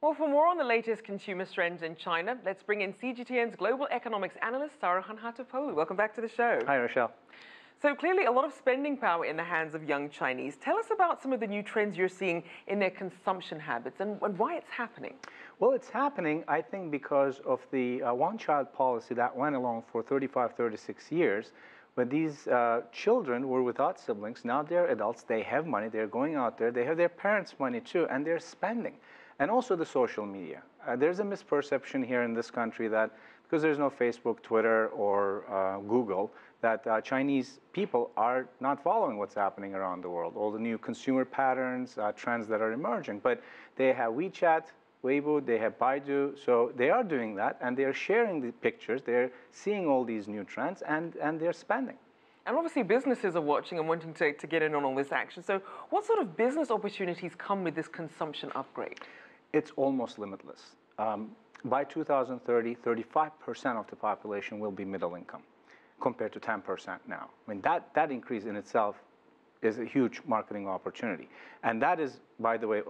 Well, for more on the latest consumer trends in China, let's bring in CGTN's global economics analyst, Saruhan Hatipoglu. Welcome back to the show. Hi, Rachelle. So clearly a lot of spending power in the hands of young Chinese. Tell us about some of the new trends you're seeing in their consumption habits and why it's happening. Well, it's happening, I think, because of the one-child policy that went along for 35, 36 years. But these children were without siblings. Now they're adults. They have money. They're going out there. They have their parents' money, too, and they're spending. And also the social media. There's a misperception here in this country that because there's no Facebook, Twitter, or Google, that Chinese people are not following what's happening around the world, all the new consumer patterns, trends that are emerging. But they have WeChat, Weibo, they have Baidu, so they are doing that, and they're sharing the pictures, they're seeing all these new trends, and they're spending. And obviously businesses are watching and wanting to get in on all this action. So what sort of business opportunities come with this consumption upgrade? It's almost limitless. By 2030, 35% of the population will be middle income, compared to 10% now. I mean, that increase in itself is a huge marketing opportunity. And that is, by the way,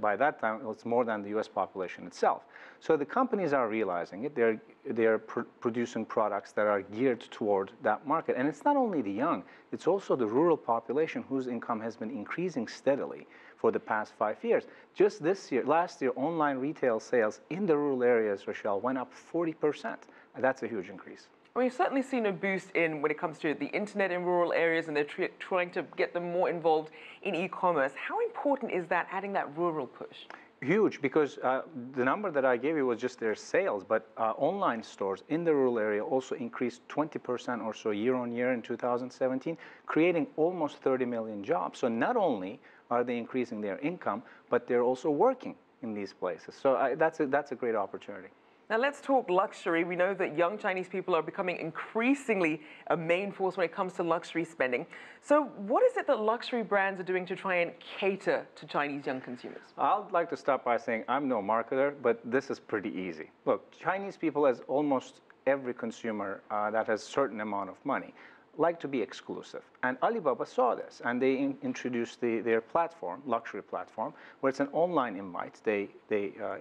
by that time, it's more than the US population itself. So the companies are realizing it. They're producing products that are geared toward that market. And it's not only the young, it's also the rural population whose income has been increasing steadily for the past 5 years. Just last year, online retail sales in the rural areas, Rachelle, went up 40%. That's a huge increase. Well, we've certainly seen a boost when it comes to the internet in rural areas, and they're trying to get them more involved in e-commerce. How important is that, adding that rural push? Huge, because the number that I gave you was just their sales, but online stores in the rural area also increased 20% or so year on year in 2017, creating almost 30 million jobs. So not only are they increasing their income, but they're also working in these places. So that's a great opportunity. Now let's talk luxury. We know that young Chinese people are becoming increasingly a main force when it comes to luxury spending. So what is it that luxury brands are doing to try and cater to Chinese young consumers? I'd like to start by saying I'm no marketer, but this is pretty easy. Look, Chinese people, as almost every consumer that has a certain amount of money, like to be exclusive. And Alibaba saw this, and they introduced their platform, luxury platform, where it's an online invite. They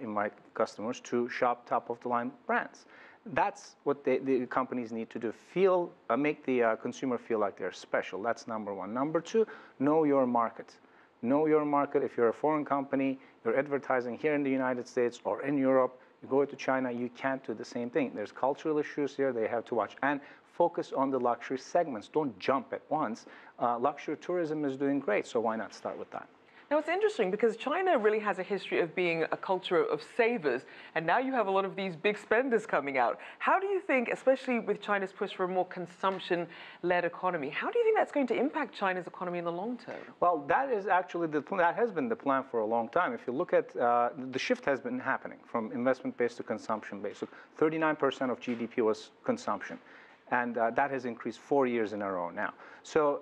invite customers to shop top-of-the-line brands. That's what the companies need to do, make the consumer feel like they're special. That's number one. Number two, know your market. Know your market. If you're a foreign company, you're advertising here in the United States or in Europe, you go to China, you can't do the same thing. There's cultural issues here they have to watch. And focus on the luxury segments. Don't jump at once. Luxury tourism is doing great, so why not start with that? Now, it's interesting because China really has a history of being a culture of savers, and now you have a lot of these big spenders coming out. How do you think, especially with China's push for a more consumption-led economy, how do you think that's going to impact China's economy in the long term? Well, that is actually that has been the plan for a long time. If you look at the shift has been happening from investment-based to consumption-based. So 39% of GDP was consumption. And that has increased 4 years in a row now. So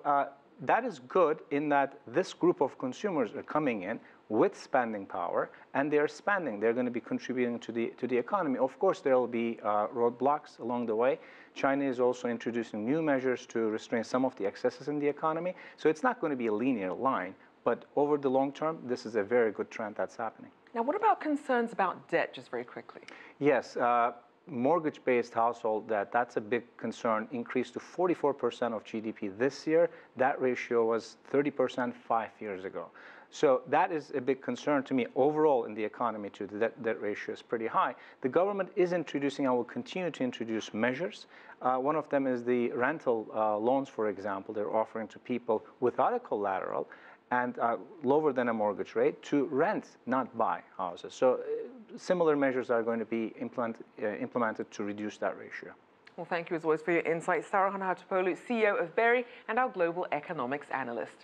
that is good in that this group of consumers are coming in with spending power, and they're spending. They're going to be contributing to the economy. Of course, there will be roadblocks along the way. China is also introducing new measures to restrain some of the excesses in the economy. So it's not going to be a linear line, but over the long term, this is a very good trend that's happening. Now, what about concerns about debt, just very quickly? Yes. Mortgage-based household debt, that's a big concern, increased to 44% of GDP this year. That ratio was 30% 5 years ago. So that is a big concern to me. Overall in the economy too, that ratio is pretty high. The government is introducing and will continue to introduce measures. One of them is the rental loans, for example. They're offering to people without a collateral and lower than a mortgage rate to rent, not buy houses. So similar measures are going to be implemented to reduce that ratio. Well, thank you as always for your insights. Saruhan Hatipoglu, CEO of BERI and our global economics analyst.